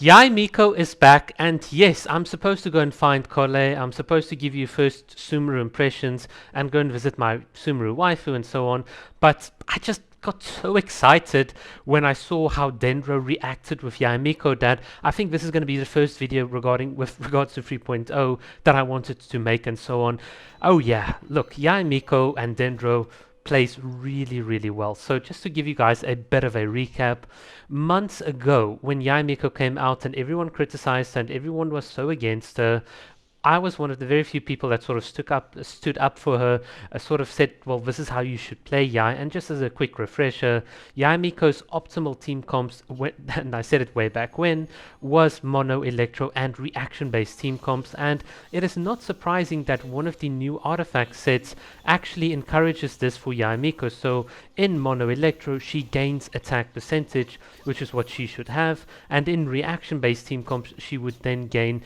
Yae Miko is back, and yes, I'm supposed to go and find Kole. I'm supposed to give you first Sumeru impressions and go and visit my Sumeru waifu and so on. But I just got so excited when I saw how Dendro reacted with Yae Miko that I think this is going to be the first video regarding with regards to 3.0 that I wanted to make and so on. Oh yeah, look, Yae Miko and Dendro plays really, really well. So just to give you guys a bit of a recap, months ago when Yae Miko came out and everyone criticized her and everyone was so against her, I was one of the very few people that sort of stood up for her, sort of said, well, this is how you should play Yae. And just as a quick refresher, Yae Miko's optimal team comps, and I said it way back when, was mono, electro, and reaction-based team comps. And it is not surprising that one of the new artifact sets actually encourages this for Yae Miko. So in mono electro, she gains attack percentage, which is what she should have. And in reaction-based team comps, she would then gain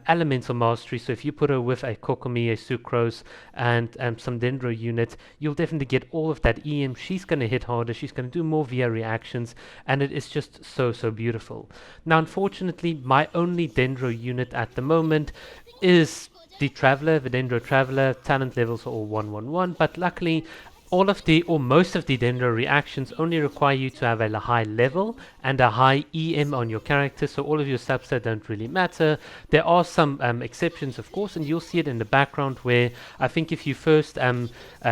elemental mastery. So if you put her with a Kokomi, a Sucrose, and some Dendro unit, you'll definitely get all of that EM. She's going to hit harder. She's going to do more via reactions, and it is just so, so beautiful. Now, unfortunately, my only Dendro unit at the moment is the Traveler, the Dendro Traveler. Talent levels are all 111, but luckily all of the or most of the Dendro reactions only require you to have a high level and a high EM on your character, so all of your substats don't really matter. There are some exceptions, of course, and you'll see it in the background where I think if you first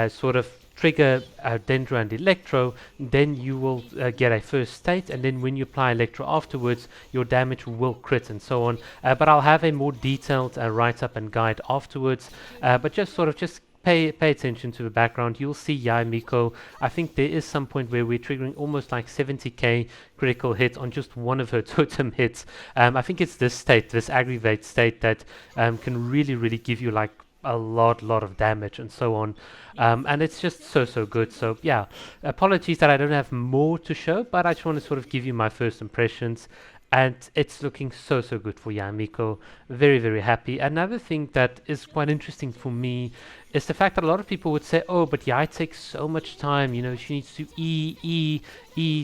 sort of trigger Dendro and Electro, then you will get a first state, and then when you apply Electro afterwards, your damage will crit and so on. But I'll have a more detailed write-up and guide afterwards. But just pay attention to the background. You'll see Yae Miko. I think there is some point where we're triggering almost like 70k critical hit on just one of her totem hits. I think it's this state, this aggravate state, that can really give you like a lot of damage and so on. And it's just so good. So yeah, apologies that I don't have more to show, but I just want to sort of give you my first impressions. And it's looking so good for Yae Miko. Very happy. Another thing that is quite interesting for me is the fact that a lot of people would say, oh, but Yae takes so much time, you know, she needs to E,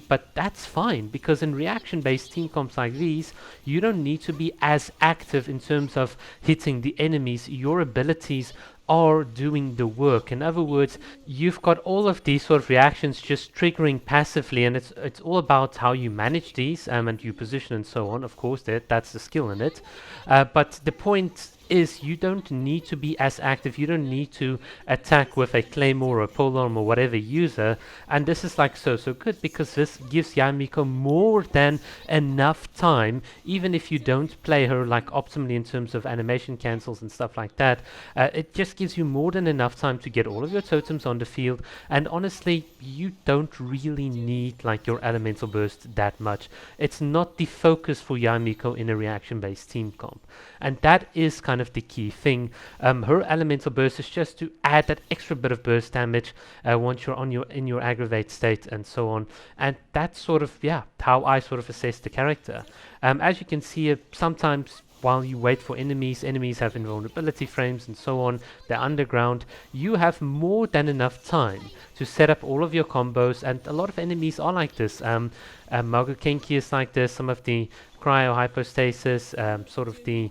but that's fine, because in reaction-based team comps like these, you don't need to be as active in terms of hitting the enemies. Your abilities are doing the work. In other words, you've got all of these sort of reactions just triggering passively, and it's all about how you manage these and you position and so on. Of course, that's the skill in it. But the point is, you don't need to be as active. You don't need to attack with a claymore or a polearm or whatever user, and this is like so good, because this gives Yae Miko more than enough time, even if you don't play her like optimally in terms of animation cancels and stuff like that. It just gives you more than enough time to get all of your totems on the field, and honestly, you don't really need like your elemental burst that much. It's not the focus for Yae Miko in a reaction based team comp, and that is kind of the key thing. Her elemental burst is just to add that extra bit of burst damage once you're in your aggravate state and so on, and that's sort of how I sort of assess the character. As you can see, sometimes while you wait for enemies have invulnerability frames and so on, they're underground. You have more than enough time to set up all of your combos, and a lot of enemies are like this. Magokenki is like this, some of the cryo hypostasis, sort of the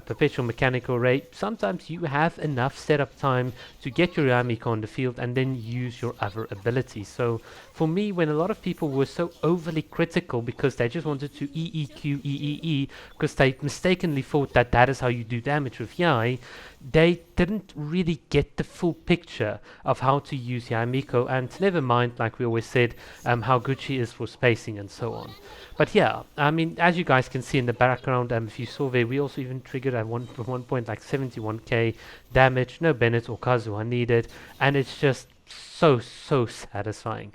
perpetual mechanical ray. Sometimes you have enough setup time to get your Yae Miko on the field and then use your other abilities. So for me, when a lot of people were so overly critical because they just wanted to EEQ, because they mistakenly thought that that is how you do damage with Yae, they didn't really get the full picture of how to use Yae Miko, and never mind, like we always said, how good she is for spacing and so on. But yeah, I mean, as you guys can see in the background, if you saw there, we also even triggered at one point like 71k damage, no Bennett or Kazuha needed, and it's just so satisfying.